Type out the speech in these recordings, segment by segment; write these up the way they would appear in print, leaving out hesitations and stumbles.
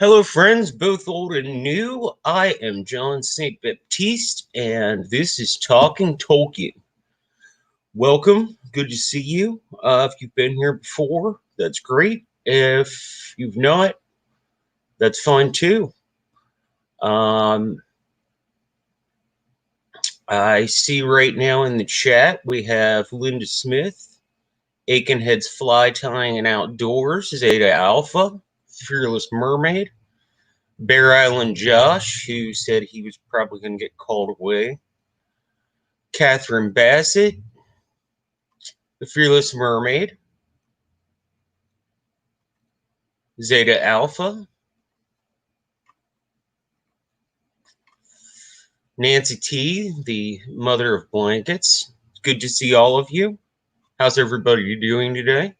Hello, friends, both old and new. I am John St. Baptiste, and this is Talking Tolkien. Welcome. Good to see you. If you've been here before, that's great. If you've not, that's fine too. Um, I see right now in the chat we have Linda Smith, Aikenhead's Fly Tying and Outdoors, Zeta Alpha, Fearless Mermaid, Bear Island Josh, who said he was probably going to get called away. Catherine Bassett, The Fearless Mermaid, Zeta Alpha, Nancy T, the mother of blankets. Good to see all of you. How's everybody doing today?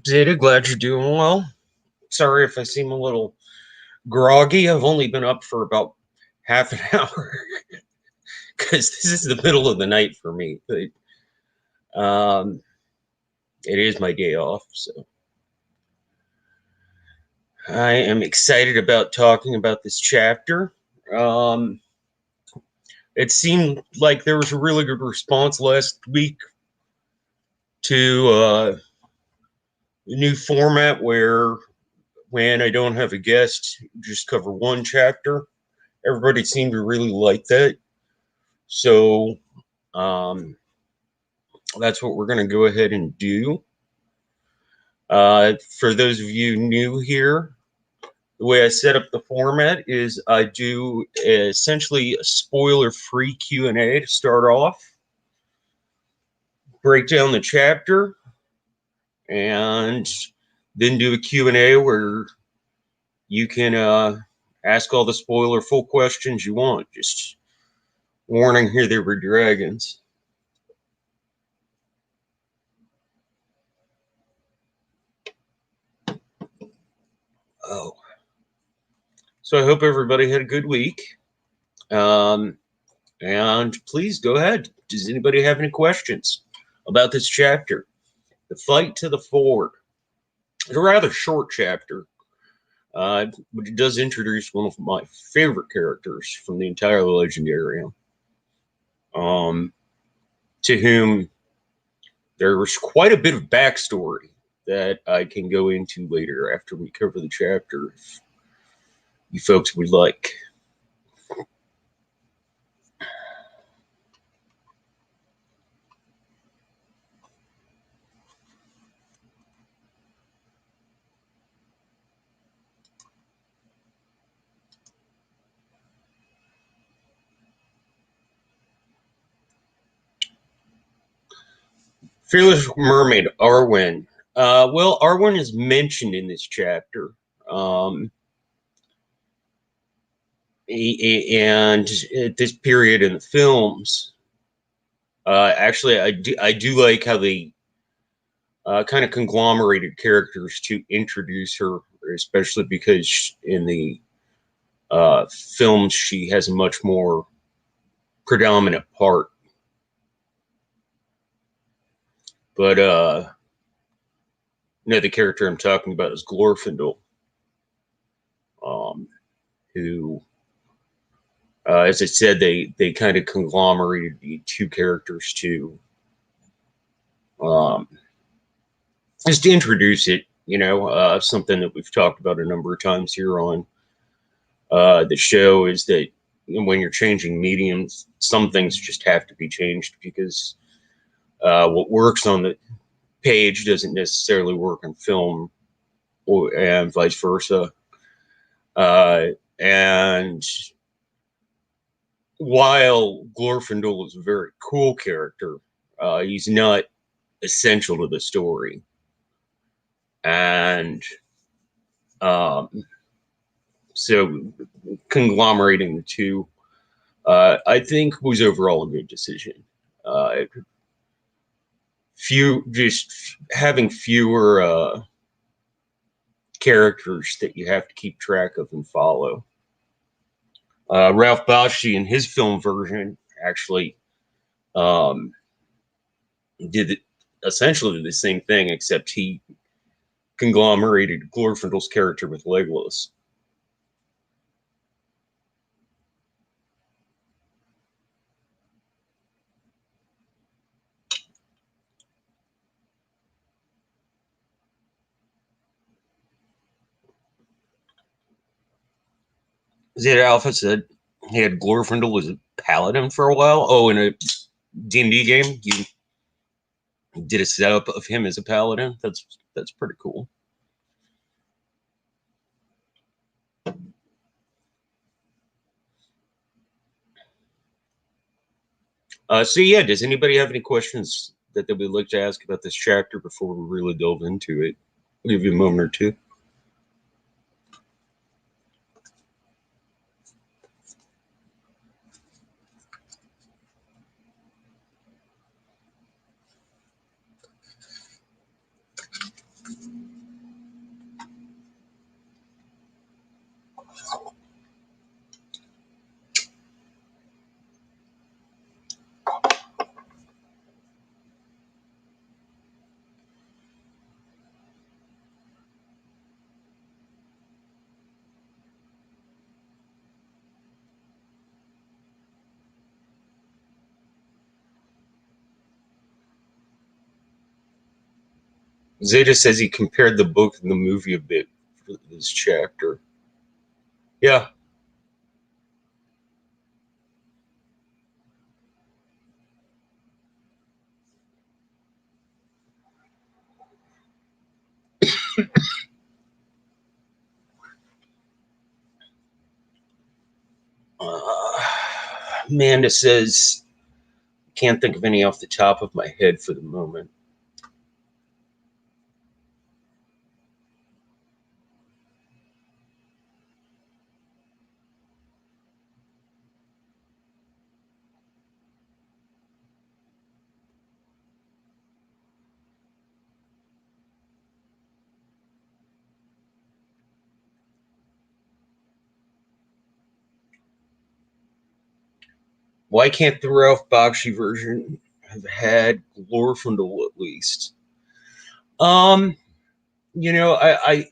Zeta, glad you're doing well. Sorry if I seem a little groggy. I've only been up for about half an hour because this is the middle of the night for me. But it is my day off, so I am excited about talking about this chapter. Um, it seemed like there was a really good response last week to a new format where when I don't have a guest, just cover one chapter. Everybody seemed to really like that. So um, that's what we're going to go ahead and do. For those of you new here, the way I set up the format is I do essentially a spoiler-free Q&A to start off, break down the chapter, and then do a Q&A where you can ask all the spoiler-full questions you want. Just warning here, there were dragons. Oh. So I hope everybody had a good week. And please go ahead. Does anybody have any questions about this chapter? The Fight to the Ford. It's a rather short chapter, but it does introduce one of my favorite characters from the entire Legendarium, to whom there was quite a bit of backstory that I can go into later after we cover the chapter, if you folks would like. Fearless Mermaid, Arwen. Well, Arwen is mentioned in this chapter. Um, and at this period in the films, actually, I do like how they kind of conglomerated characters to introduce her, especially because in the films she has a much more predominant part. But the character I'm talking about is Glorfindel, who, as I said, they kind of conglomerated the two characters to just to introduce it. Something that we've talked about a number of times here on the show is that when you're changing mediums, some things just have to be changed because what works on the page doesn't necessarily work on film, and vice versa. And while Glorfindel is a very cool character, he's not essential to the story. And Um, so conglomerating the two, I think, was overall a good decision. Uh, just having fewer characters that you have to keep track of and follow. Ralph Bakshi in his film version actually um, did essentially the same thing, except he conglomerated Glorfindel's character with Legolas. Zeta Alpha said he had Glorfindel as a paladin for a while. Oh, in a D&D game, you did a setup of him as a paladin. That's pretty cool. So yeah, does anybody have any questions that they would like to ask about this chapter before we really delve into it? I'll give you a moment or two. Zeta says he compared the book and the movie a bit for this chapter. Yeah. Amanda says, can't think of any off the top of my head for the moment. Why can't the Ralph Bakshi version have had Glorfindel at least? Um, I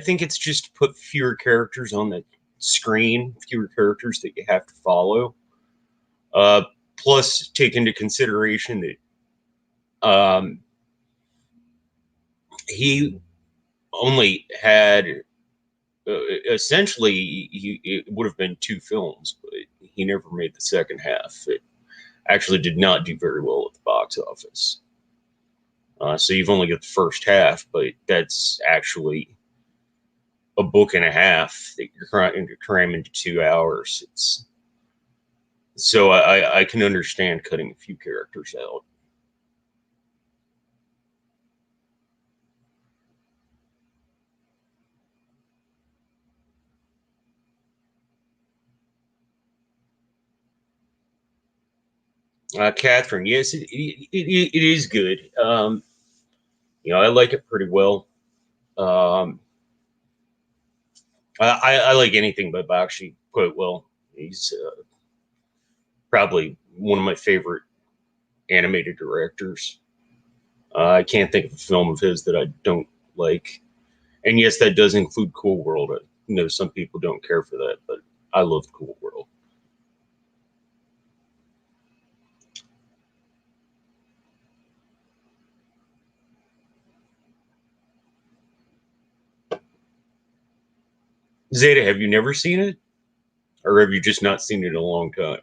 think it's just to put fewer characters on the screen, fewer characters that you have to follow. Uh, Plus, take into consideration that he only had essentially it would have been two films, but he never made the second half. It actually did not do very well at the box office. So you've only got the first half, but that's actually a book and a half that you're trying to cram into 2 hours. It's so I can understand cutting a few characters out. Catherine, yes, it is good. I like it pretty well. Um, I like anything by Bakshi quite well. He's probably one of my favorite animated directors. I can't think of a film of his that I don't like. And yes, that does include Cool World. I know some people don't care for that, but I love Cool World. Zeta, have you never seen it? Or have you just not seen it in a long time?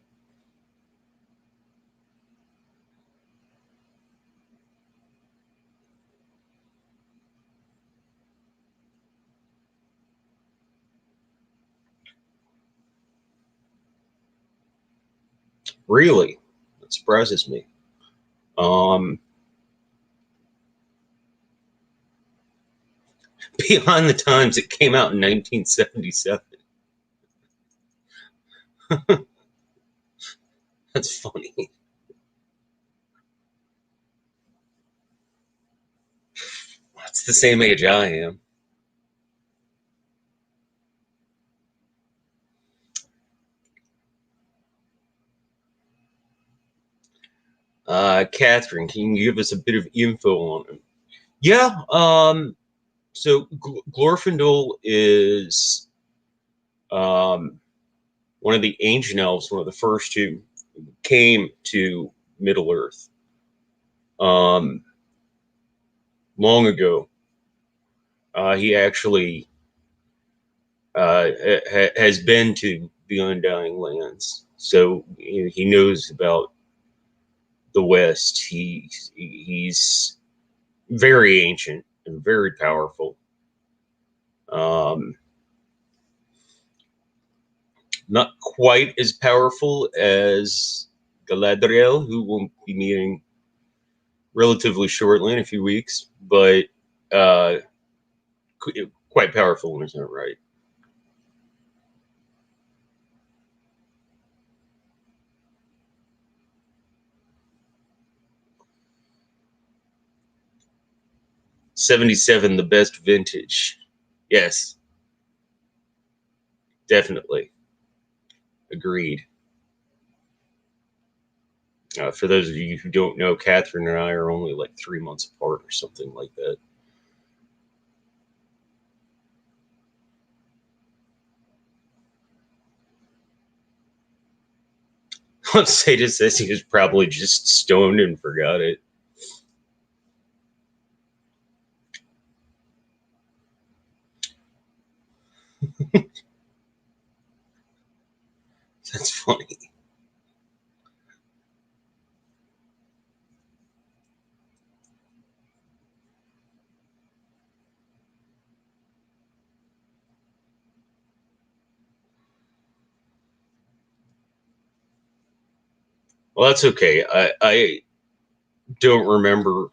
Really? That surprises me. Um, Beyond the Times. It came out in 1977. That's funny. That's the same age I am. Catherine, can you give us a bit of info on him? Yeah. So Glorfindel is one of the ancient elves, one of the first who came to Middle Earth um, long ago. He actually has been to the Undying Lands, so he knows about the West. He's very ancient and very powerful. Um, not quite as powerful as Galadriel, who we'll be meeting relatively shortly in a few weeks, but uh, quite powerful in his own right. '77, the best vintage. Yes, definitely. Agreed. For those of you who don't know, Catherine and I are only like 3 months apart or something like that. Let's say just says he was probably just stoned and forgot it. That's funny. Well, that's okay. I don't remember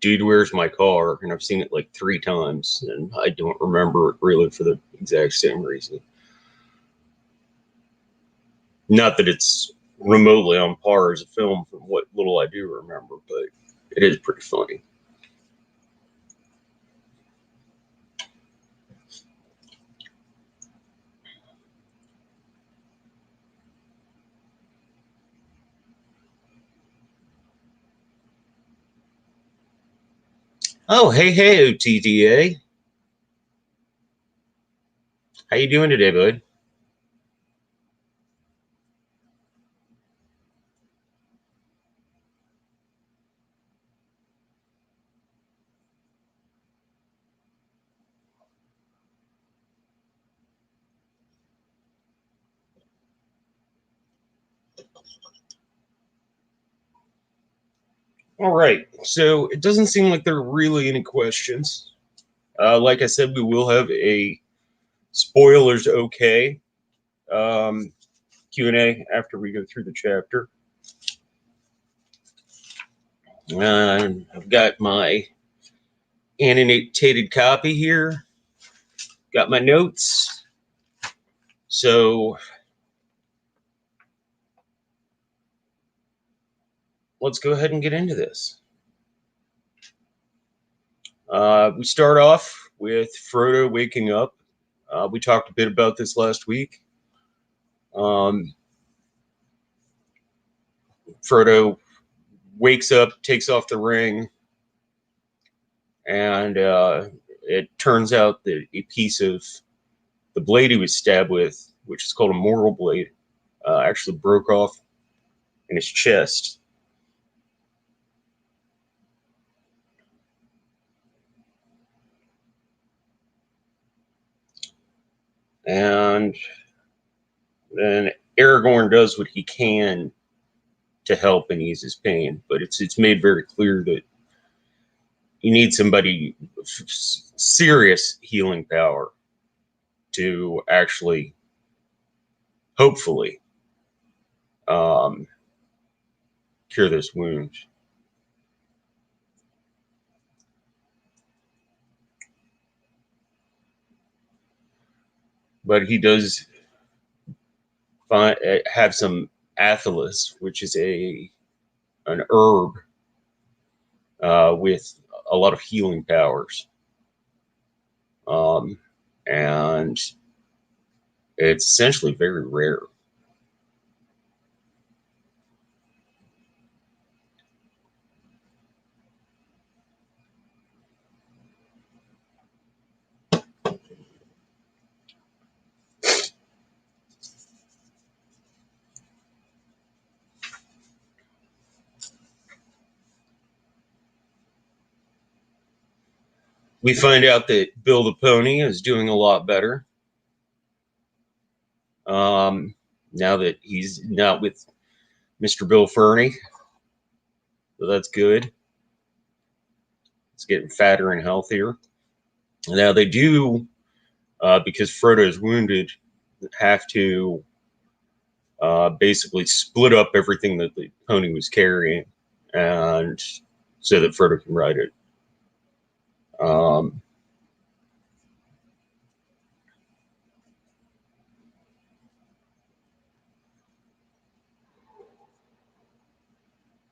Dude, Where's My Car? And I've seen it like 3 times, and I don't remember it really for the exact same reason. Not that it's remotely on par as a film from what little I do remember, but it is pretty funny. Oh, hey, OTDA. How you doing today, bud? All right. So it doesn't seem like there are really any questions. Like I said, we will have a spoilers okay Q&A after we go through the chapter. I've got my annotated copy here. Got my notes. So let's go ahead and get into this. We start off with Frodo waking up. We talked a bit about this last week. Frodo wakes up, takes off the ring, and it turns out that a piece of the blade he was stabbed with, which is called a mortal blade, actually broke off in his chest. And then Aragorn does what he can to help and ease his pain, but it's made very clear that you need somebody serious healing power to actually, hopefully, um, cure this wound. but he does have some athelis, which is an herb with a lot of healing powers, um, and it's essentially very rare. We find out that Bill the Pony is doing a lot better now that he's not with Mr. Bill Fernie. So that's good. It's getting fatter and healthier. Now they do, because Frodo is wounded, have to basically split up everything that the pony was carrying, and so that Frodo can ride it. Um,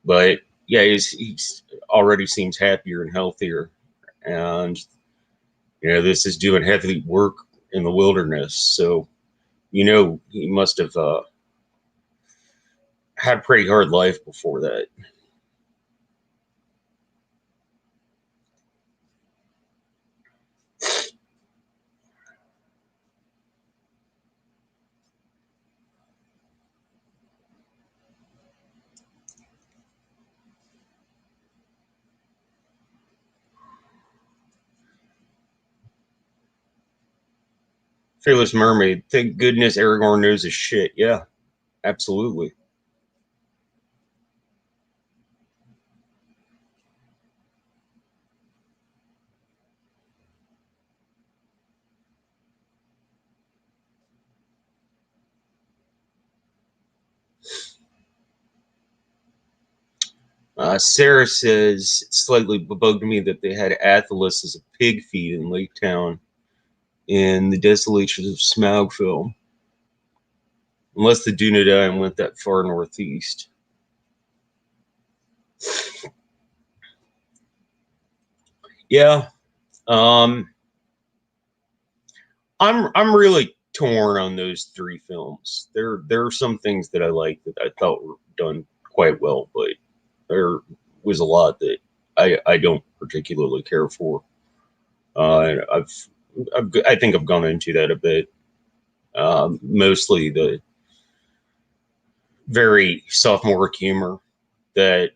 but yeah, he's already seems happier and healthier, and this is doing heavy work in the wilderness. So he must have had a pretty hard life before that. Fearless Mermaid. Thank goodness Aragorn knows his shit. Yeah, absolutely. Sarah says it slightly bugged me that they had Athelis as a pig feed in Lake Town in the Desolations of Smaug film. Unless the Dunedain went that far northeast. Yeah. Um, I'm really torn on those three films. There are some things that I like that I thought were done quite well, but there was a lot that I don't particularly care for. I think I've gone into that a bit. Mostly the very sophomoric humor that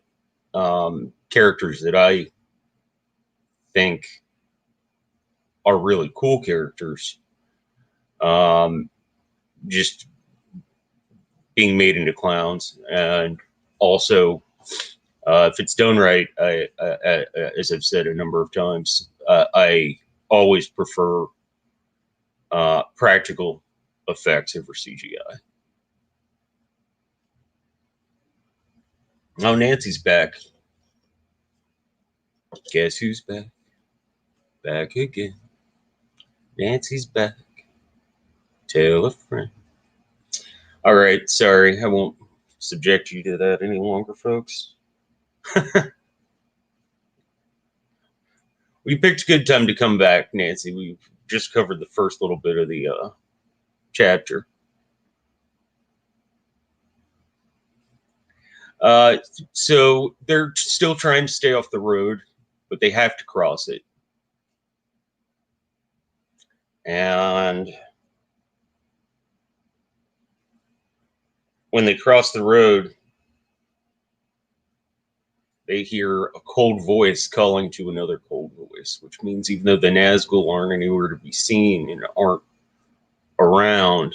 characters that I think are really cool characters um, just being made into clowns. And also, if it's done right, as I've said a number of times, I always prefer practical effects over CGI. Oh, Nancy's back. Guess who's back? Back again. Nancy's back. Tell a friend. All right, sorry, I won't subject you to that any longer, folks. We picked a good time to come back, Nancy. We've just covered the first little bit of the chapter. Uh, so they're still trying to stay off the road, but they have to cross it. And when they cross the road, they hear a cold voice calling to another cold voice, which means even though the Nazgul aren't anywhere to be seen and aren't around,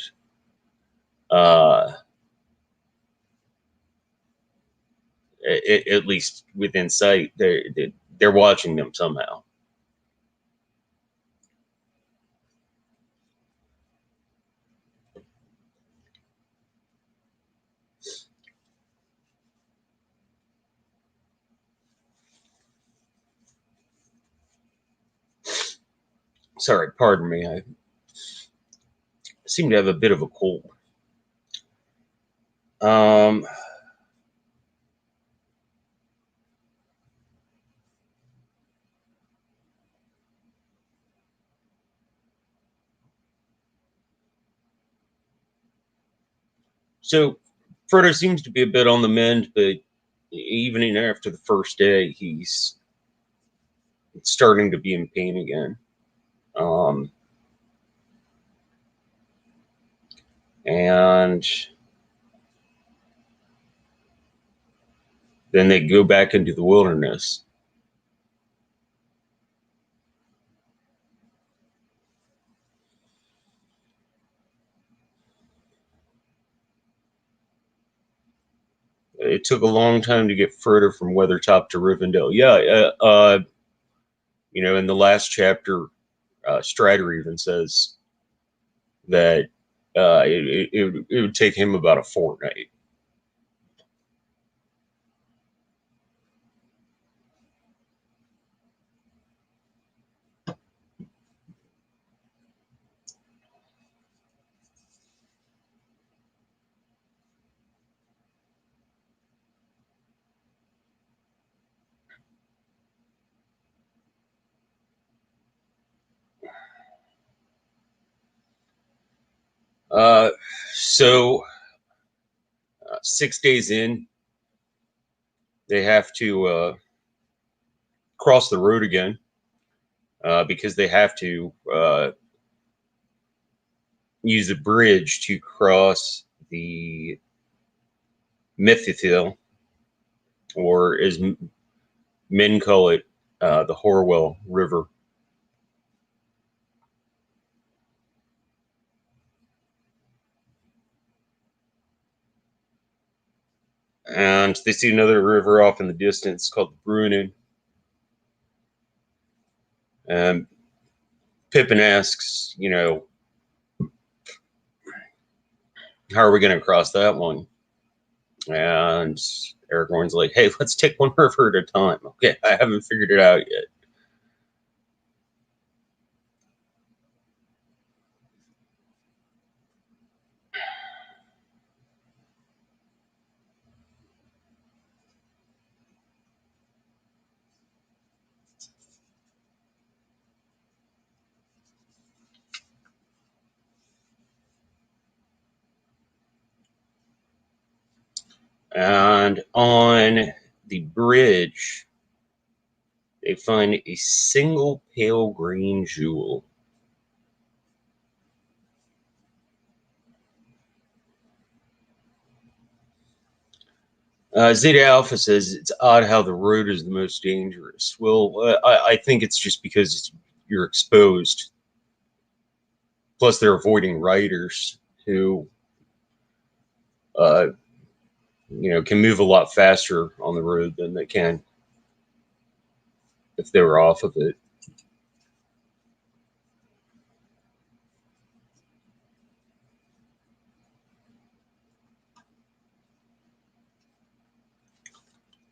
uh, at least within sight, they're watching them somehow. Sorry, pardon me. seem to have a bit of a cold. Um, so Frodo seems to be a bit on the mend, but even after the first day, he's starting to be in pain again. Um, and then they go back into the wilderness. It took a long time to get Frodo from Weathertop to Rivendell. Yeah, in the last chapter, Strider even says that it would take him about a fortnight. Uh, so 6 days in, they have to cross the road again because they have to use a bridge to cross the Mithithil, or as men call it, the Horwell River. And they see another river off in the distance called the Bruinen. And Pippin asks, how are we going to cross that one? And Aragorn's like, hey, let's take one river at a time. Okay, I haven't figured it out yet. And on the bridge, they find a single pale green jewel. Zeta Alpha says it's odd how the road is the most dangerous. Well, I think it's just because you're exposed. Plus, they're avoiding riders who, uh, can move a lot faster on the road than they can if they were off of it.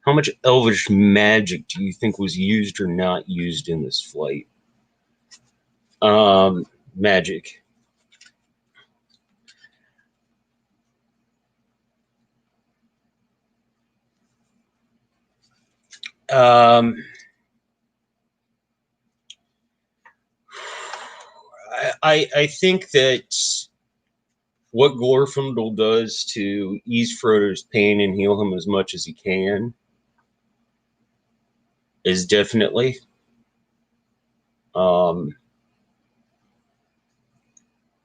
How much elvish magic do you think was used or not used in this flight? Magic. Um, I think that what Glorfindel does to ease Frodo's pain and heal him as much as he can is definitely um,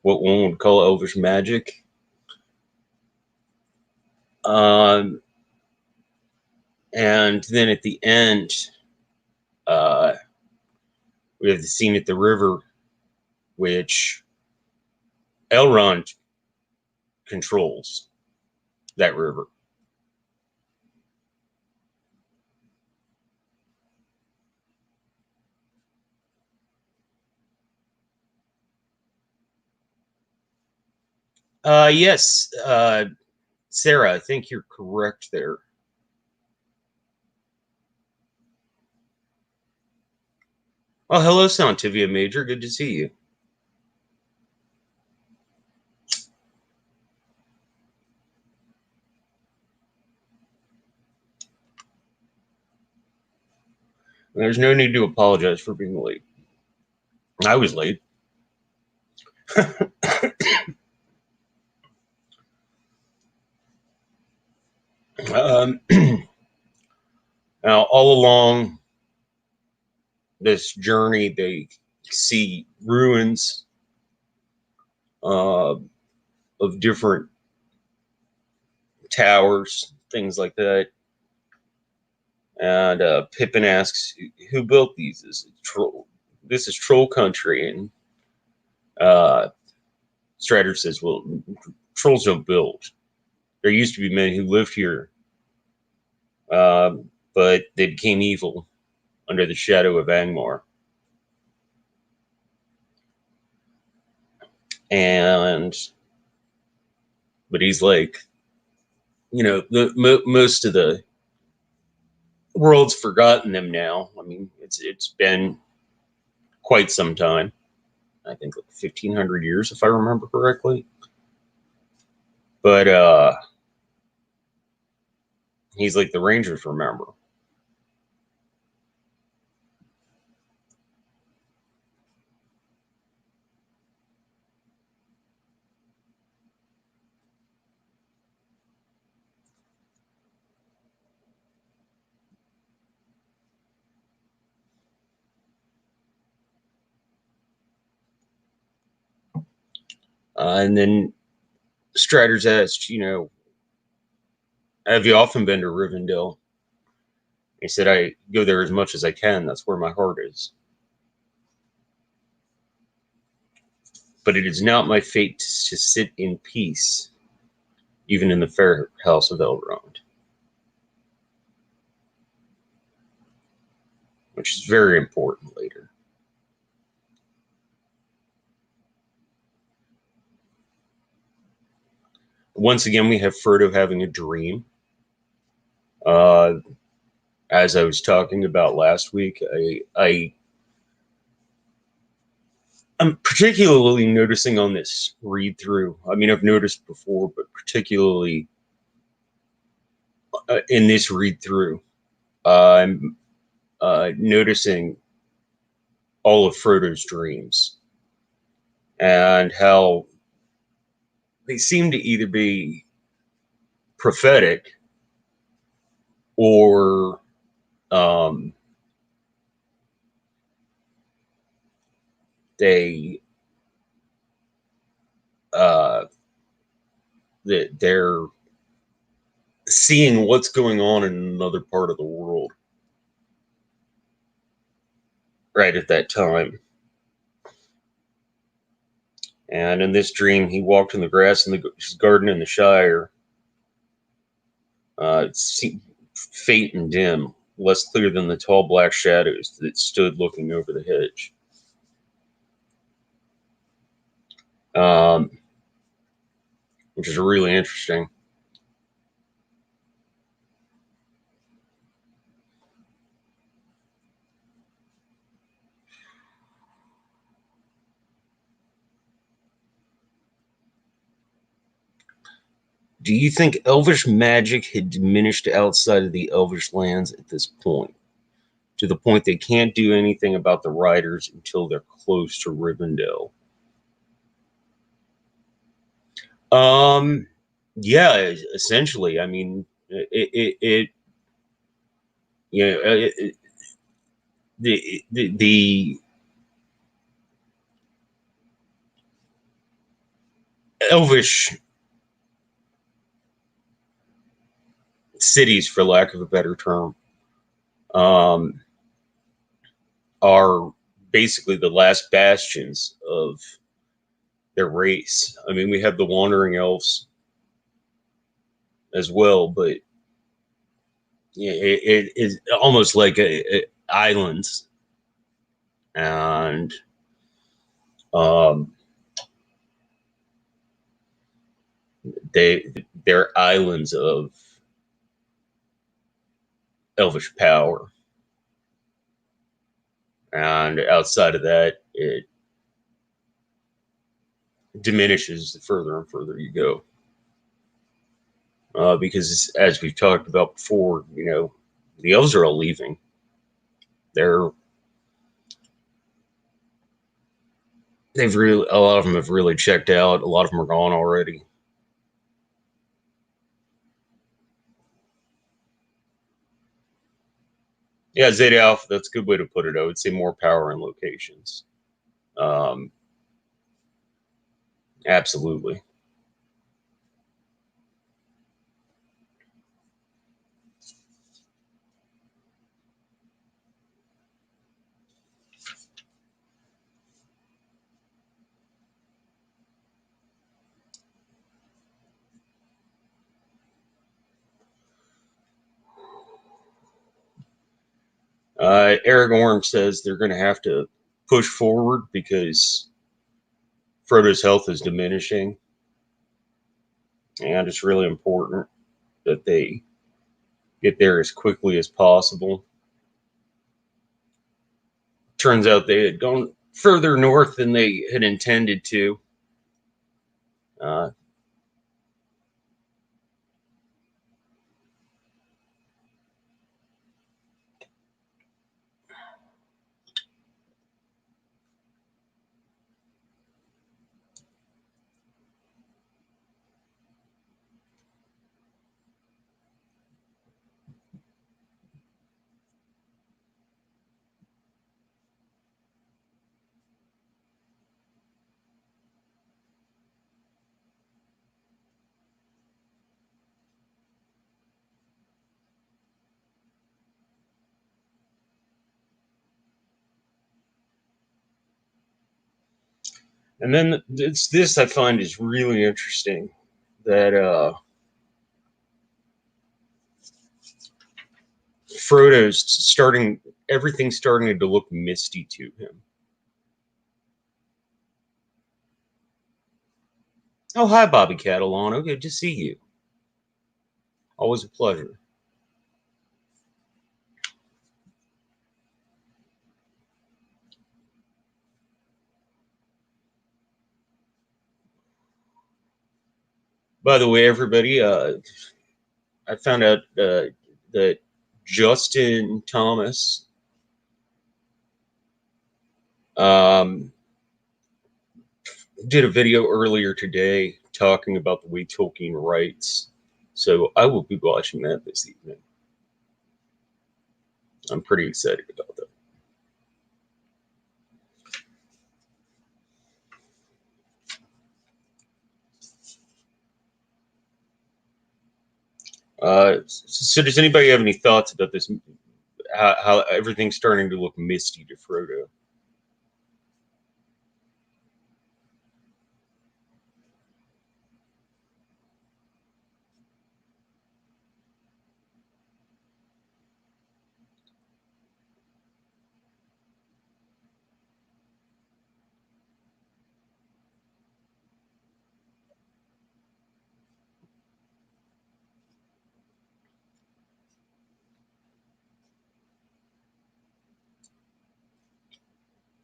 what one would call elvish magic. Um, and then at the end, uh, we have the scene at the river, which Elrond controls that river. Yes, Sarah, I think you're correct there. Oh, hello, Santivia Major. Good to see you. There's no need to apologize for being late. I was late. um, Now, all along this journey, they see ruins uh, of different towers, things like that. And Pippin asks, "Who built these? Is it troll? This is troll country." And uh, Strider says, "Well, trolls don't build. There used to be men who lived here, but they became evil under the shadow of Angmar." And but he's like, most of the world's forgotten them now. I mean, it's been quite some time. I think like 1,500 years, if I remember correctly. But he's like, the Rangers remember. And then Strider's asked, have you often been to Rivendell? He said, I go there as much as I can. That's where my heart is. But it is not my fate to sit in peace, even in the fair house of Elrond. Which is very important later. Once again, we have Frodo having a dream. As I was talking about last week, I'm particularly noticing on this read through. I mean, I've noticed before, but particularly in this read through, I'm noticing all of Frodo's dreams and how they seem to either be prophetic or they they're seeing what's going on in another part of the world right at that time. And in this dream, he walked in the grass in the garden in the Shire. It seemed faint and dim, less clear than the tall black shadows that stood looking over the hedge. Which is really interesting. Do you think Elvish magic had diminished outside of the Elvish lands at this point? To the point they can't do anything about the riders until they're close to Rivendell? Yeah, essentially. I mean, the Elvish cities, for lack of a better term, um, are basically the last bastions of their race. I mean, we have the wandering elves as well, but it is almost like islands, and um, they're islands of elvish power, and outside of that, it diminishes the further and further you go. Because as we've talked about before, the elves are all leaving. They're they've really a lot of them have really checked out. A lot of them are gone already. Yeah, Zeta Alpha. That's a good way to put it. I would say more power in locations. Um, absolutely. Aragorn says they're going to have to push forward because Frodo's health is diminishing, and it's really important that they get there as quickly as possible. Turns out they had gone further north than they had intended to. Uh, and then it's this I find is really interesting that Frodo's starting everything's starting to look misty to him. Oh, hi, Bobby Catalano. Good to see you. Always a pleasure. By the way, everybody, I found out that Justin Thomas um, did a video earlier today talking about the way Tolkien writes. So I will be watching that this evening. I'm pretty excited about that. So does anybody have any thoughts about this? How everything's starting to look misty to Frodo?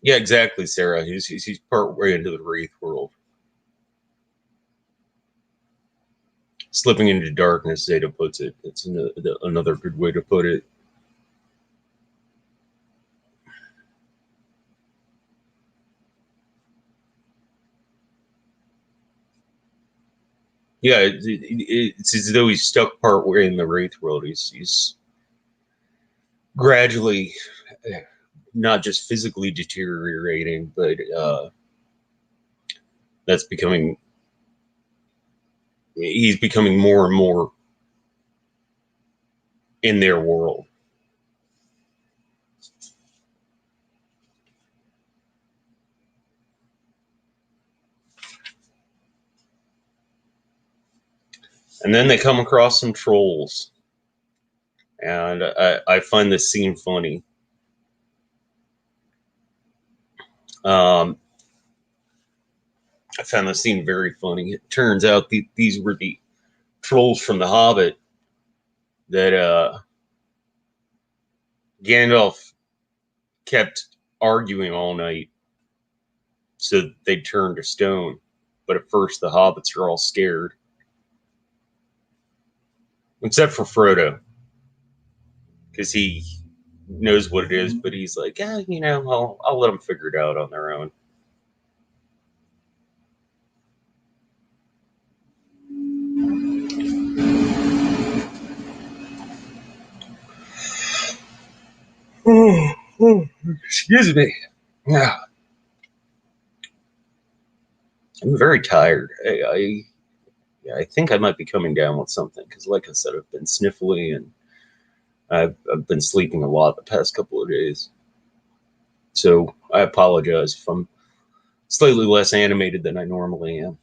Yeah, exactly, Sarah. He's part way into the Wraith world, slipping into darkness. Zeta puts it. It's another good way to put it. Yeah, it's as though he's stuck part way in the Wraith world. He's gradually not just physically deteriorating, but that's becoming he's becoming more and more in their world. And then they come across some trolls, and I find this scene funny. Um, I found this scene very funny. It turns out these were the trolls from The Hobbit that Gandalf kept arguing all night so they'd turn to stone. But at first, the hobbits are all scared, except for Frodo, because he knows what it is, but he's like, yeah, I'll let them figure it out on their own. Excuse me. Yeah, I'm very tired. I think I might be coming down with something because, like I said, I've been sniffly and I've been sleeping a lot the past couple of days. So I apologize if I'm slightly less animated than I normally am.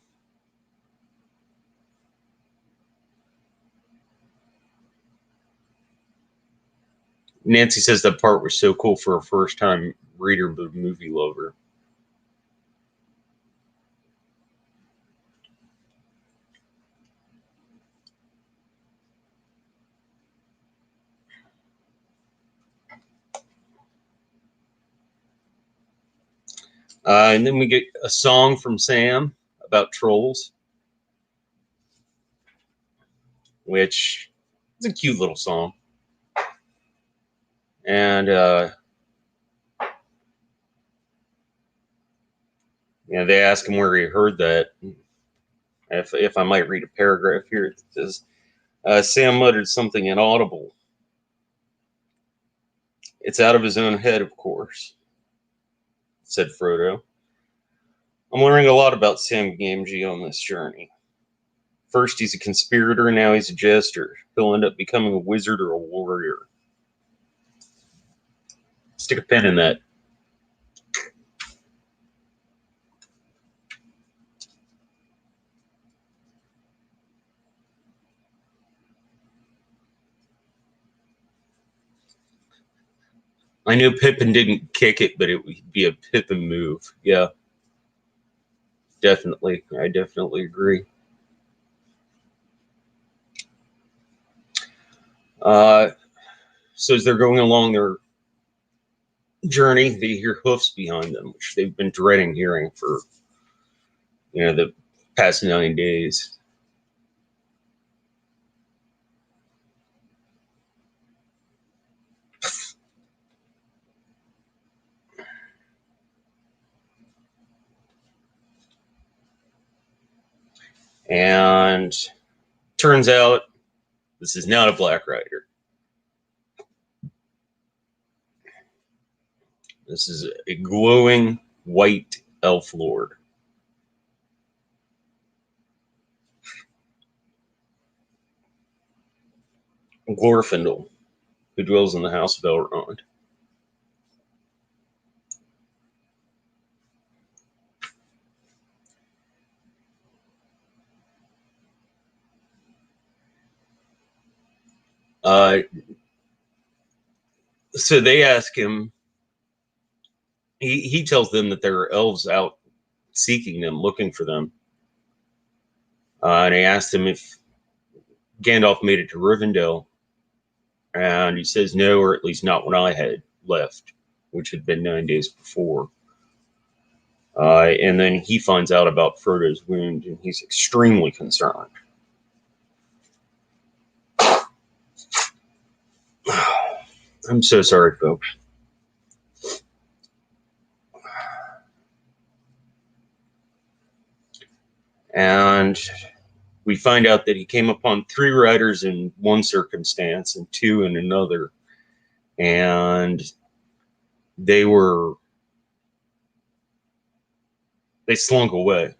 Nancy says that part was so cool for a first time reader but movie lover. And then we get a song from Sam about trolls, which is a cute little song. And they ask him where he heard that. If I might read a paragraph here, it says, Sam muttered something inaudible. It's out of his own head, of course, said Frodo. I'm learning a lot about Sam Gamgee on this journey. First, he's a conspirator, and now he's a jester. He'll end up becoming a wizard or a warrior. Stick a pin in that. I knew Pippin didn't kick it, but it would be a Pippin move. Yeah, definitely. I definitely agree. So as they're going along their journey, they hear hoofs behind them, which they've been dreading hearing for, the past 9 days. And turns out this is not a Black Rider. This is a glowing white elf lord. Glorfindel, who dwells in the House of Elrond. So they ask him, he tells them that there are elves out seeking them, looking for them. And they asked him if Gandalf made it to Rivendell. And he says no, or at least not when I had left, which had been 9 days before. And then he finds out about Frodo's wound, and he's extremely concerned. I'm so sorry, folks. And we find out that he came upon 3 riders in one circumstance and 2 in another. And they slunk away.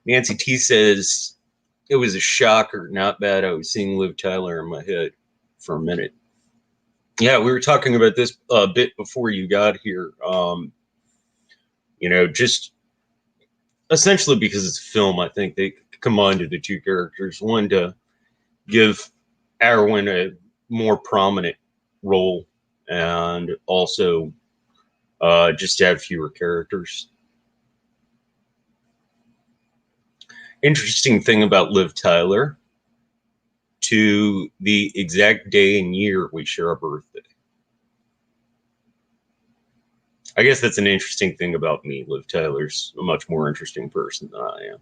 Nancy T says, it was a shocker, not bad. I was seeing Liv Tyler in my head for a minute. Yeah, we were talking about this a bit before you got here. Just essentially because it's a film, I think they combined the 2 characters. One, to give Arwen a more prominent role, and also just to have fewer characters. Interesting thing about Liv Tyler, to the exact day and year we share a birthday. I guess that's an interesting thing about me. Liv Tyler's a much more interesting person than I am.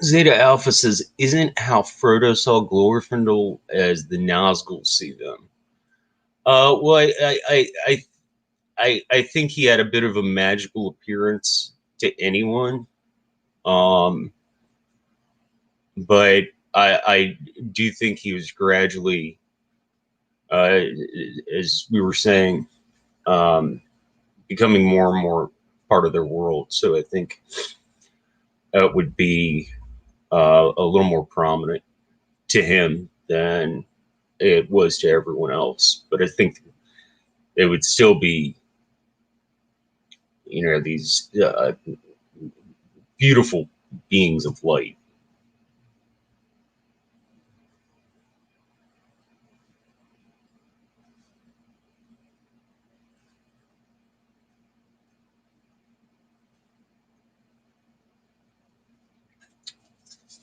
Zeta Alpha says, "Isn't how Frodo saw Glorfindel as the Nazgûl see them?" Well, I think he had a bit of a magical appearance to anyone, um, but I do think he was gradually, uh, as we were saying, um, becoming more and more part of their world. So I think that would be a little more prominent to him than it was to everyone else. But I think it would still be, these beautiful beings of light.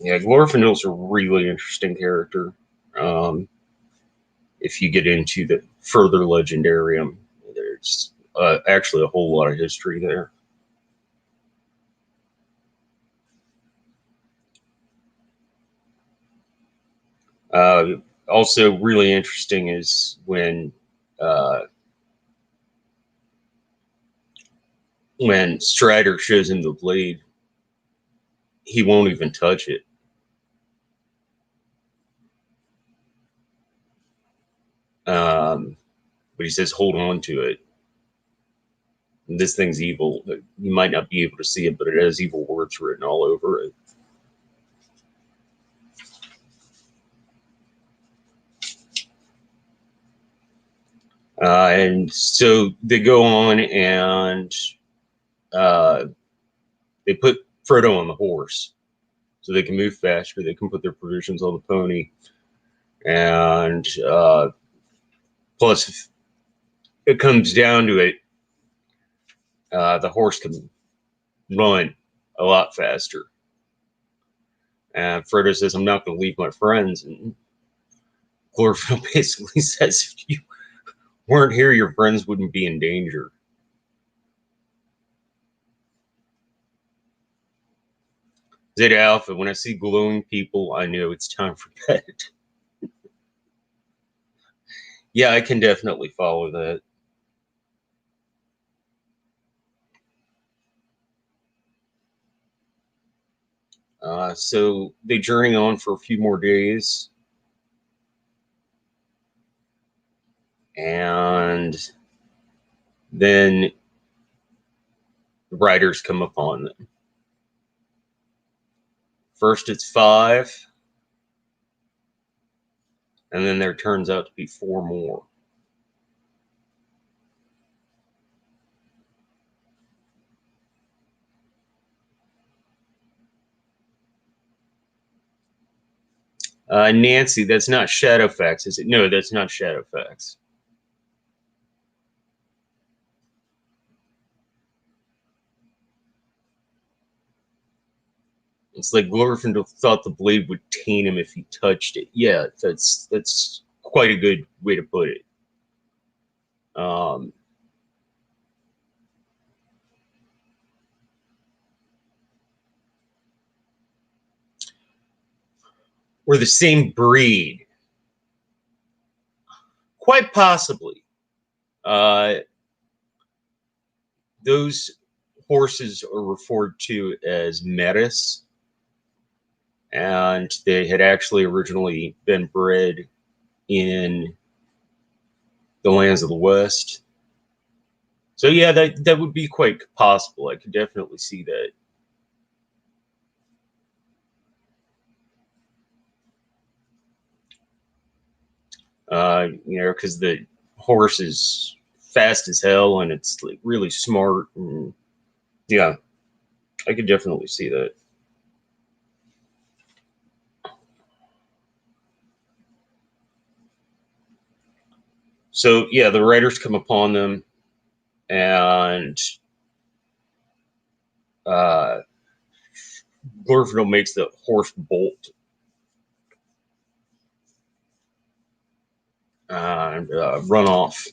Yeah, Glorfindel's a really interesting character. Um, if you get into the further legendarium, there's actually a whole lot of history there. Uh, Also, really interesting is uh, when Strider shows him the blade, he won't even touch it. Um, but he says, "Hold on to it. This thing's evil. You might not be able to see it, but it has evil words written all over it." And so they go on and uh, they put Frodo on the horse so they can move faster. They can put their provisions on the pony. And plus, if it comes down to it, the horse can run a lot faster. And Frodo says, "I'm not going to leave my friends." And Glorfindel basically says, "If you weren't here, your friends wouldn't be in danger." Zeta Alpha, when I see glowing people, I know it's time for bed. Yeah, I can definitely follow that. So they journey on for a few more days, and then the riders come upon them. First, it's five, and then there turns out to be four more. Nancy, that's not Shadowfax, is it? No, that's not Shadowfax. It's like Glorfindel thought the blade would taint him if he touched it. Yeah, that's quite a good way to put it. Um, we're the same breed, quite possibly. Uh, those horses are referred to as metis, and they had actually originally been bred in the lands of the West. So yeah, that would be quite possible. I could definitely see that. Because the horse is fast as hell and it's like really smart. And yeah, I could definitely see that. So yeah, the riders come upon them, and Glorfindel makes the horse bolt and run off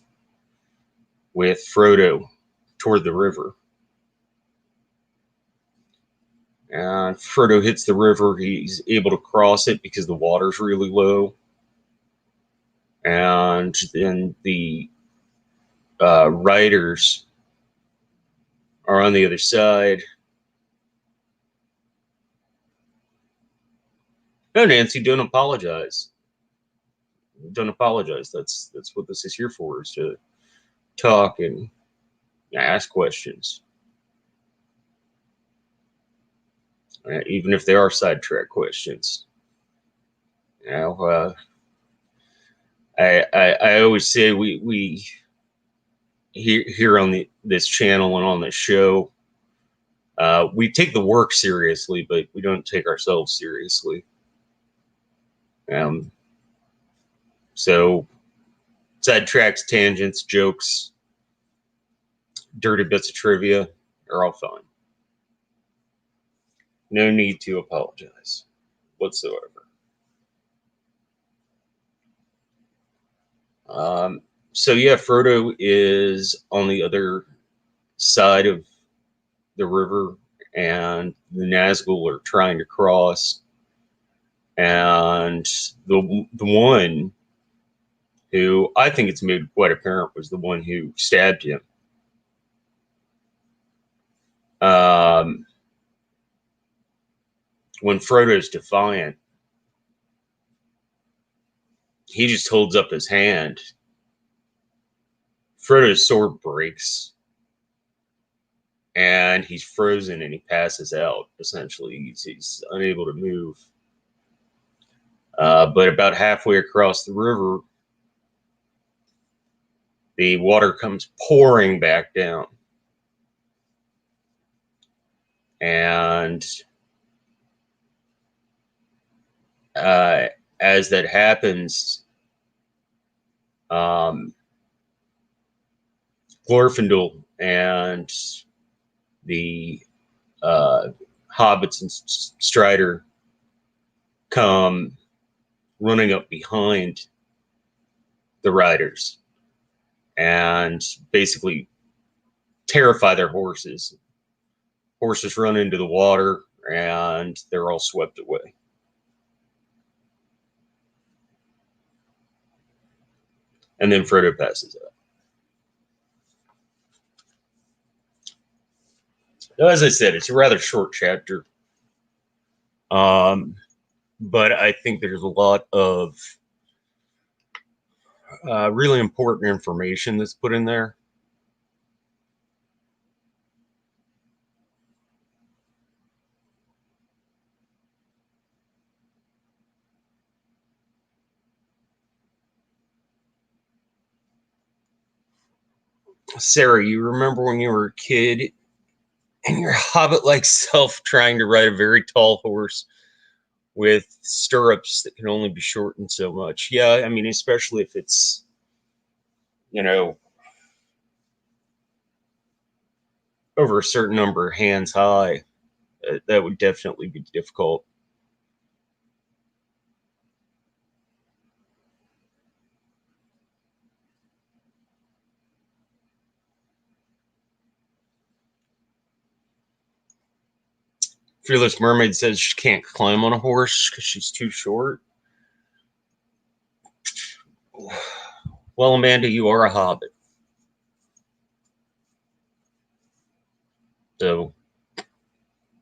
with Frodo toward the river. And Frodo hits the river. He's able to cross it because the water's really low. And then the riders are on the other side. No, Nancy, don't apologize. Don't apologize. That's what this is here for, is to talk and ask questions. Even if they are sidetrack questions. You know, I always say we here on this channel and on this show, we take the work seriously, but we don't take ourselves seriously. So sidetracks, tangents, jokes, dirty bits of trivia are all fine. No need to apologize whatsoever. So yeah, Frodo is on the other side of the river, and the Nazgul are trying to cross. And the one who I think it's made quite apparent was the one who stabbed him. When Frodo's defiant, he just holds up his hand. Frodo's sword breaks, and he's frozen, and he passes out. Essentially, he's unable to move. But about halfway across the river, the water comes pouring back down. And as that happens, Glorfindel and the hobbits and Strider come running up behind the riders and basically terrify their horses. Horses run into the water, and they're all swept away. And then Frodo passes out. As I said, it's a rather short chapter. But I think there's a lot of really important information that's put in there. Sarah, you remember when you were a kid and your hobbit-like self trying to ride a very tall horse with stirrups that can only be shortened so much? Yeah, I mean, especially if it's, over a certain number of hands high, that would definitely be difficult. Fearless Mermaid says she can't climb on a horse because she's too short. Well, Amanda, you are a hobbit. So,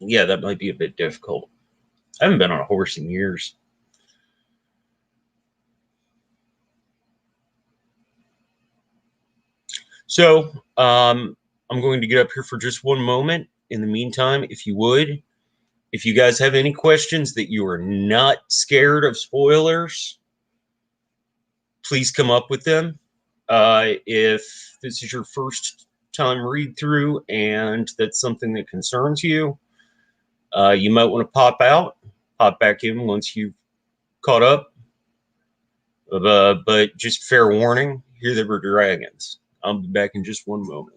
yeah, that might be a bit difficult. I haven't been on a horse in years. So, I'm going to get up here for just one moment. In the meantime, if you would, if you guys have any questions that you are not scared of spoilers, please come up with them. If this is your first time read through and that's something that concerns you, you might want to pop back in once you've caught up. But just fair warning, Here there were dragons. I'll be back in just one moment.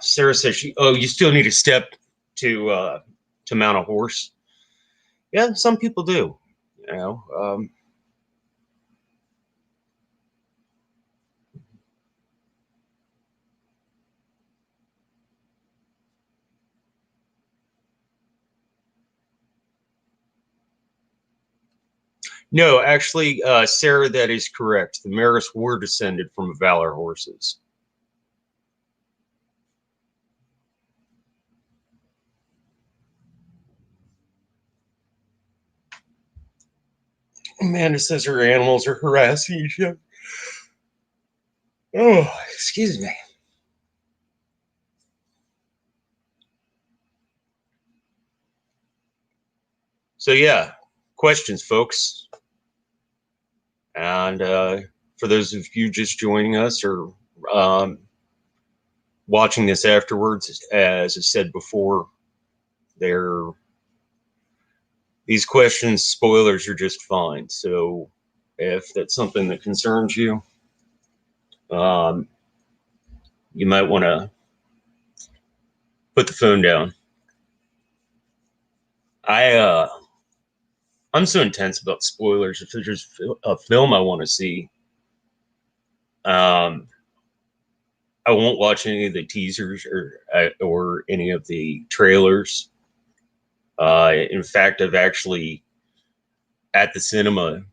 Sarah says you still need a step to mount a horse. Yeah, some people do. You know, no, actually, Sarah, that is correct. The Maris were descended from Valor horses. Amanda says her animals are harassing each other. Oh, excuse me. So yeah, questions, folks. And for those of you just joining us or watching this afterwards, as I said before, these questions, spoilers are just fine. So if that's something that concerns you, um, you might want to put the phone down. I'm so intense about spoilers. If there's a film I want to see, um, I won't watch any of the teasers or any of the trailers. In fact, I've actually at the cinema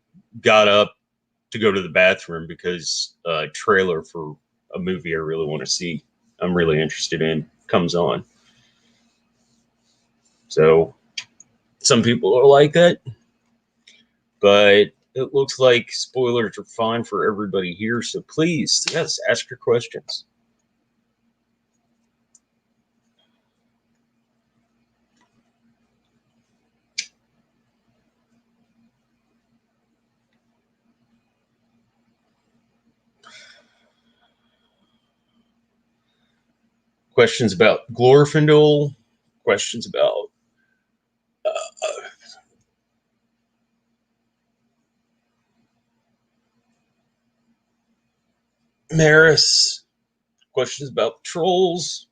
got up to go to the bathroom because a trailer for a movie I really want to see, I'm really interested in, comes on. So some people are like that, but it looks like spoilers are fine for everybody here. So please, yes, ask your questions. Questions about Glorfindel, questions about Maris, questions about trolls,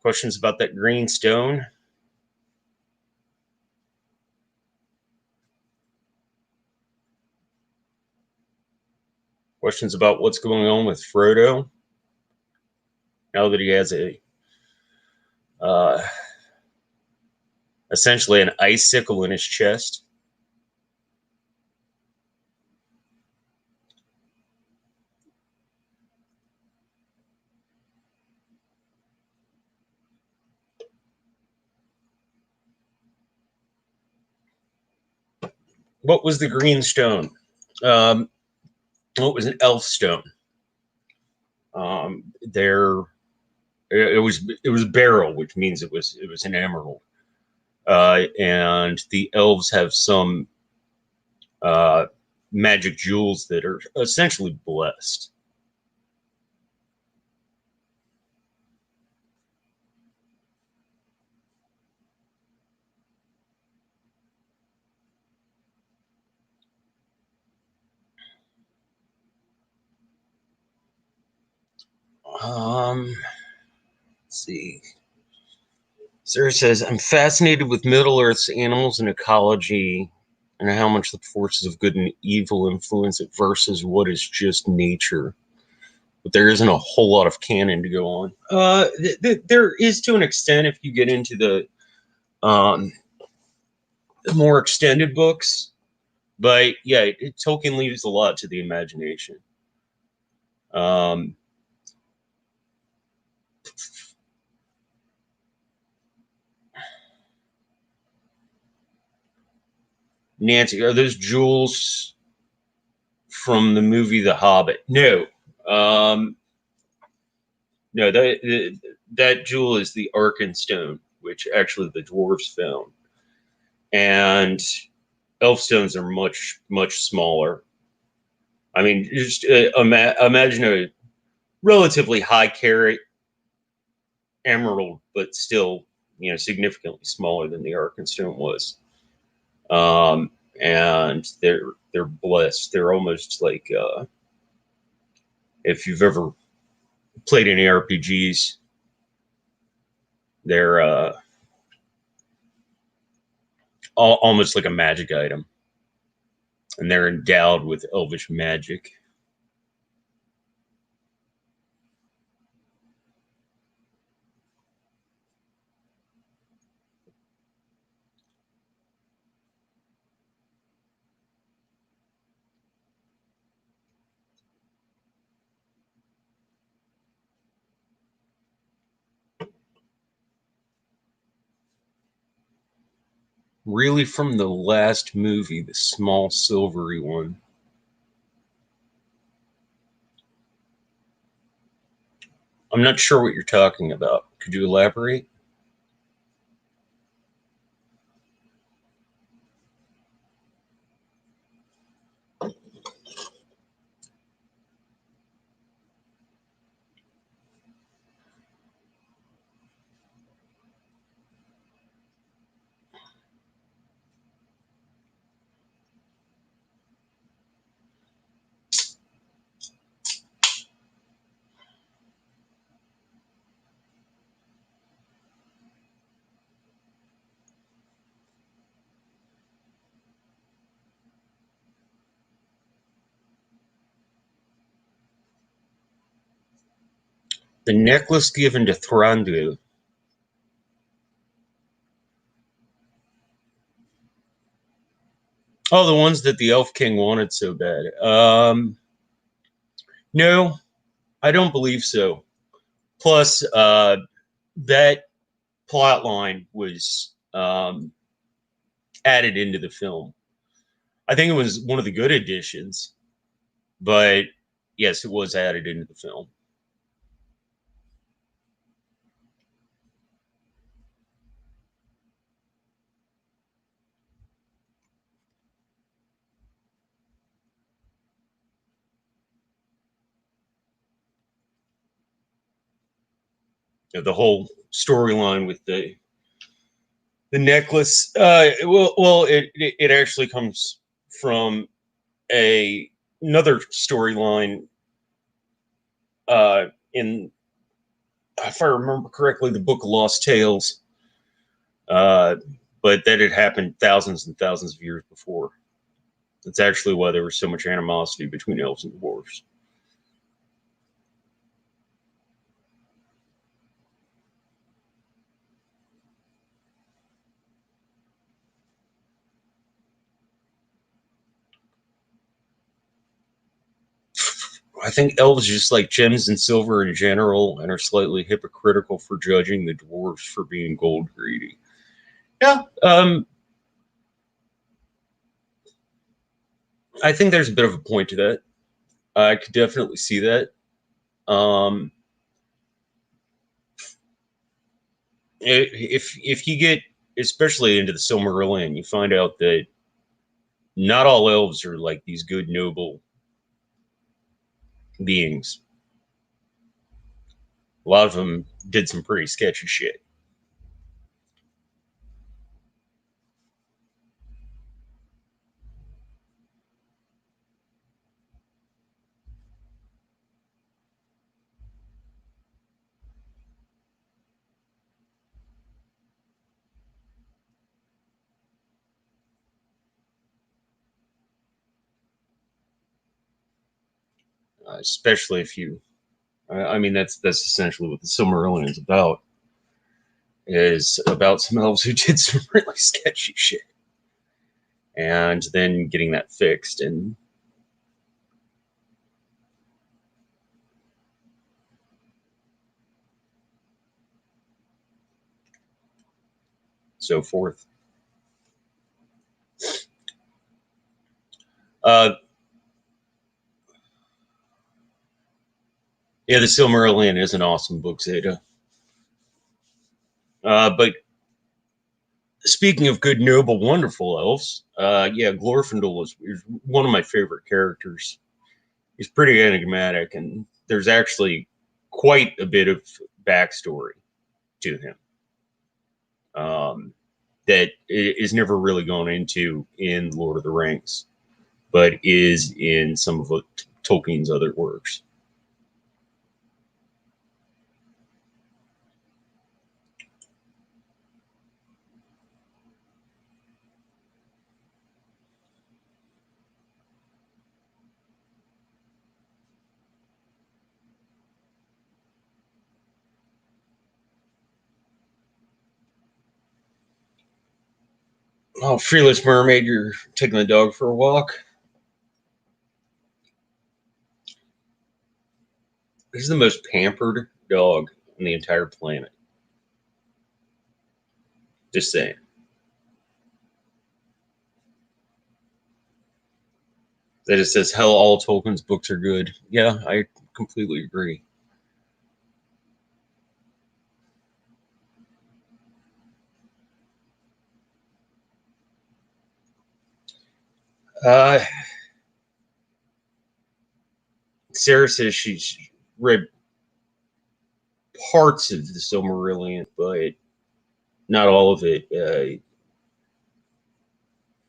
questions about that green stone. Questions about what's going on with Frodo now that he has a uh, essentially an icicle in his chest. What was the green stone? Um, what was an elf stone? There, it was beryl, which means it was an emerald. And the elves have some uh, magic jewels that are essentially blessed. Let's see. Sarah says, I'm fascinated with Middle Earth's animals and ecology and how much the forces of good and evil influence it versus what is just nature. But there isn't a whole lot of canon to go on. There is to an extent if you get into um, the more extended books. But yeah, Tolkien leaves a lot to the imagination. Um, Nancy, are those jewels from the movie The Hobbit? No. Um, no, that jewel is the Arkenstone, which actually the dwarves found. And elf stones are much, much smaller. I mean, just imagine a relatively high carat emerald, but still, significantly smaller than the Arkenstone was. And they're blessed. They're almost like if you've ever played any RPGs, they're almost like a magic item, and they're endowed with elvish magic. Really, from the last movie, the small silvery one. I'm not sure what you're talking about. Could you elaborate? The necklace given to Thrandu. Oh, the ones that the Elf King wanted so bad. No, I don't believe so. Plus, that plot line was added into the film. I think it was one of the good additions, but yes, it was added into the film. The whole storyline with the necklace. It actually comes from a another storyline in, if I remember correctly, the Book of Lost Tales. Uh, but that had happened thousands and thousands of years before. That's actually why there was so much animosity between elves and dwarves. I think elves just like gems and silver in general and are slightly hypocritical for judging the dwarves for being gold greedy. Yeah, I think there's a bit of a point to that. I could definitely see that. Um, if you get especially into the Silmarillion, you find out that not all elves are like these good noble beings. A lot of them did some pretty sketchy shit. especially if you. I mean, that's essentially what the Silmarillion is about. Is about some elves who did some really sketchy shit, and then getting that fixed and so forth. Uh, yeah, the Silmarillion is an awesome book, Zeta. But speaking of good, noble, wonderful elves, yeah, Glorfindel is one of my favorite characters. He's pretty enigmatic, and there's actually quite a bit of backstory to him that is never really gone into in Lord of the Rings, but is in some of Tolkien's other works. Oh, Fearless Mermaid, you're taking the dog for a walk. This is the most pampered dog on the entire planet. Just saying. That it says, hell, all Tolkien's books are good. Yeah, I completely agree. Uh, Sarah says she's read parts of the Silmarillion, but not all of it.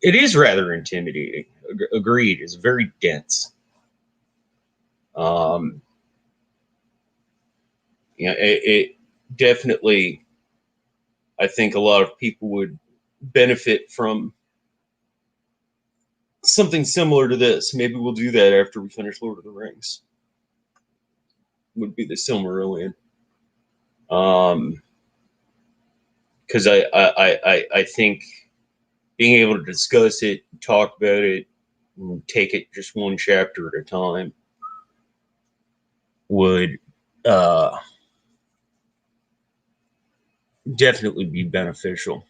It is rather intimidating. Agreed. It's very dense. Um, it definitely. I think a lot of people would benefit from something similar to this. Maybe we'll do that after we finish Lord of the Rings. Would be the Silmarillion. Because I think being able to discuss it, talk about it, and take it just one chapter at a time would uh, definitely be beneficial.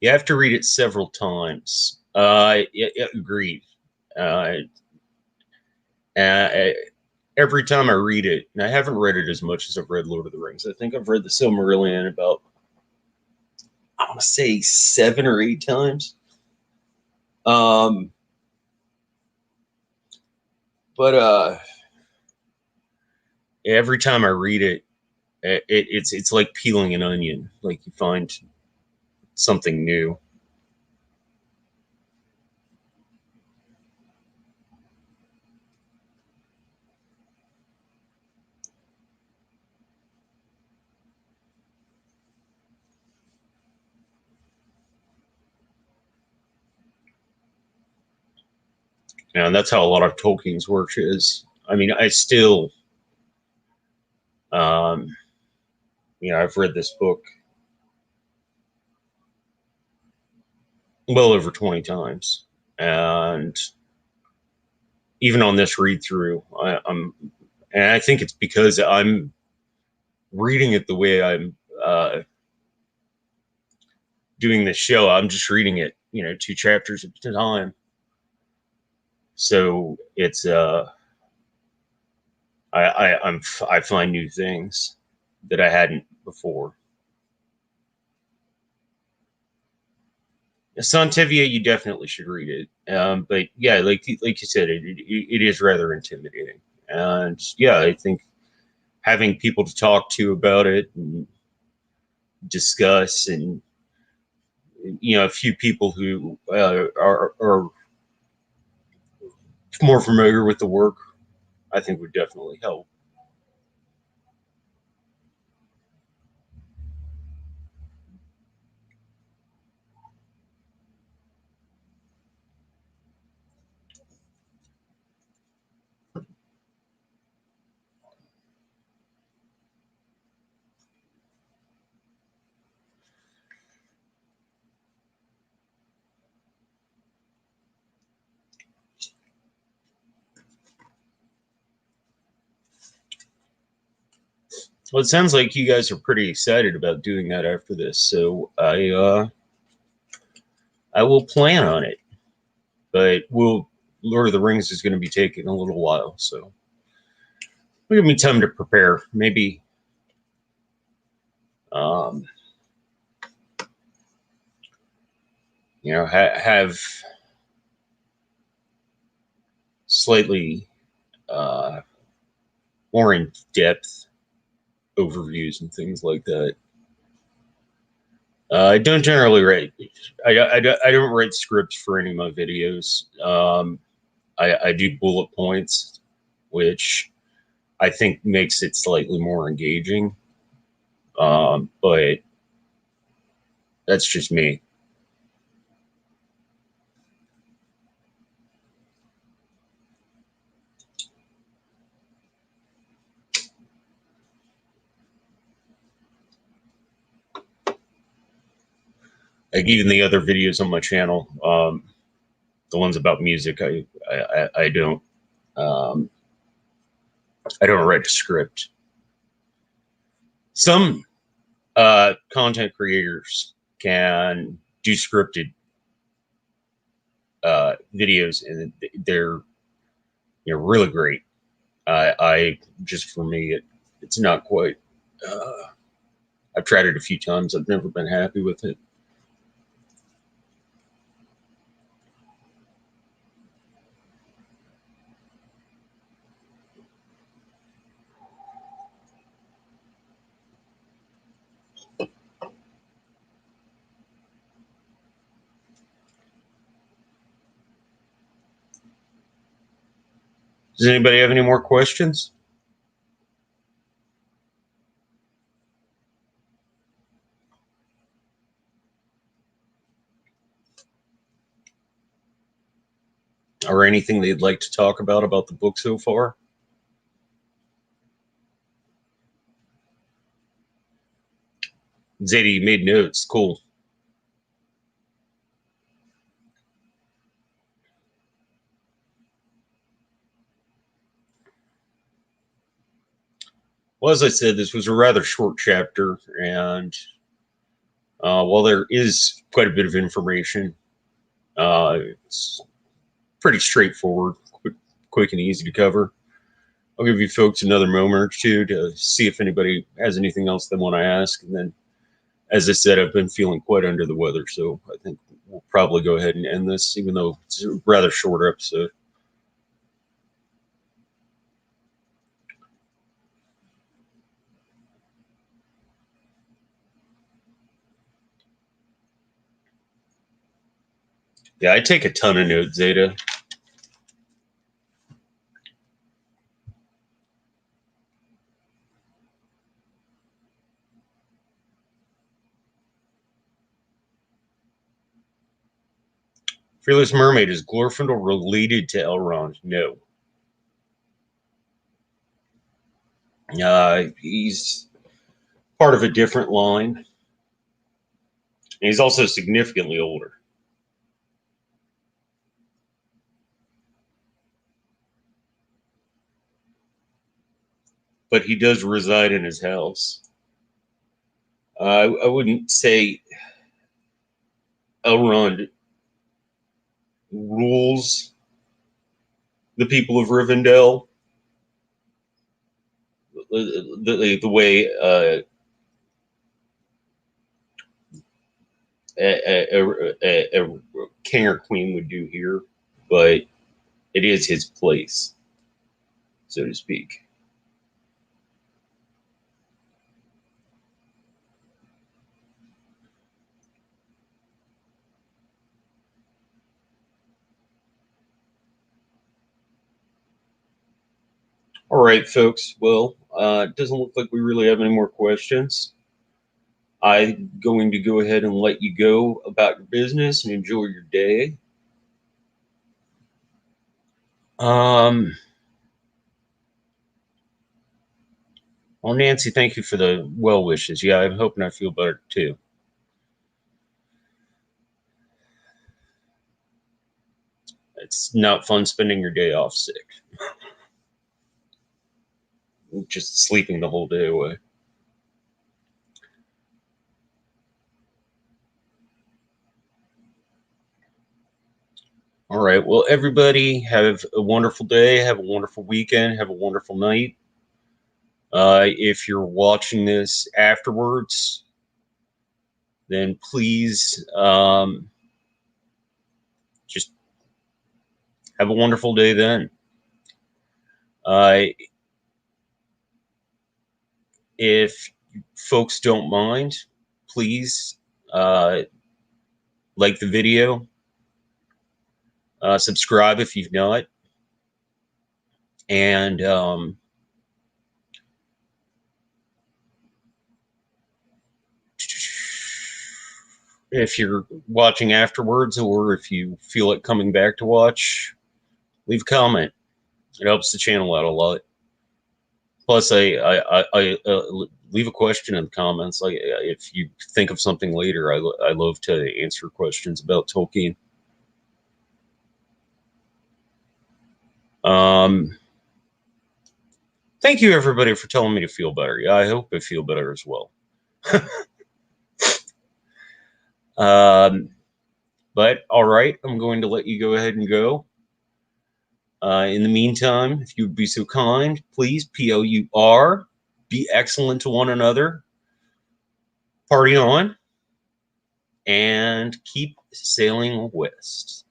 You have to read it several times. Yeah, agreed. Uh, uh, every time I read it, and I haven't read it as much as I've read Lord of the Rings. I think I've read the Silmarillion about, I want to say, 7 or 8 times. Um, but every time I read it, it's like peeling an onion. Like you find something new. And that's how a lot of Tolkien's work is. I mean, I still, um, I've read this book well over 20 times. And even on this read through, and I think it's because I'm reading it the way I'm doing this show. I'm just reading it, 2 chapters at a time. So it's, I find new things that I hadn't before. Santivia, you definitely should read it. But yeah, like you said, it is rather intimidating, and yeah, I think having people to talk to about it and discuss, and a few people who are more familiar with the work, I think would definitely help. Well, it sounds like you guys are pretty excited about doing that after this, so I will plan on it. But Lord of the Rings is going to be taking a little while, so give me time to prepare. Maybe um, have slightly uh, more in depth overviews and things like that. I don't generally write. I don't write scripts for any of my videos. I do bullet points, which I think makes it slightly more engaging. But that's just me. Like even the other videos on my channel, the ones about music, um, I don't write a script. Some content creators can do scripted videos, and they're really great. I just for me, it's not quite. Uh, I've tried it a few times. I've never been happy with it. Does anybody have any more questions? Or anything they'd like to talk about the book so far? Zeta, you made notes. Cool. Well, as I said, this was a rather short chapter, and while there is quite a bit of information, it's pretty straightforward, quick and easy to cover. I'll give you folks another moment or two to see if anybody has anything else they want to ask. And then, as I said, I've been feeling quite under the weather, so I think we'll probably go ahead and end this, even though it's a rather short episode. Yeah, I take a ton of notes, Zeta. Fearless Mermaid, is Glorfindel related to Elrond? No. He's part of a different line. And he's also significantly older. But he does reside in his house. I wouldn't say Elrond rules the people of Rivendell the way a king or queen would do here, but it is his place, so to speak. All right, folks. Well, it doesn't look like we really have any more questions. I'm going to go ahead and let you go about your business and enjoy your day. Um, well, Nancy, thank you for the well wishes. Yeah, I'm hoping I feel better too. It's not fun spending your day off sick, just sleeping the whole day away. All right. Well, everybody have a wonderful day. Have a wonderful weekend. Have a wonderful night. If you're watching this afterwards, then please just have a wonderful day then. If folks don't mind, please like the video, subscribe if you've not, and if you're watching afterwards, or if you feel like coming back to watch, leave a comment. It helps the channel out a lot. Plus, I leave a question in the comments. Like, if you think of something later, I love to answer questions about Tolkien. Thank you, everybody, for telling me to feel better. Yeah, I hope I feel better as well. But all right, I'm going to let you go ahead and go. In the meantime, if you would be so kind, please, POUR, be excellent to one another, party on, and keep sailing west.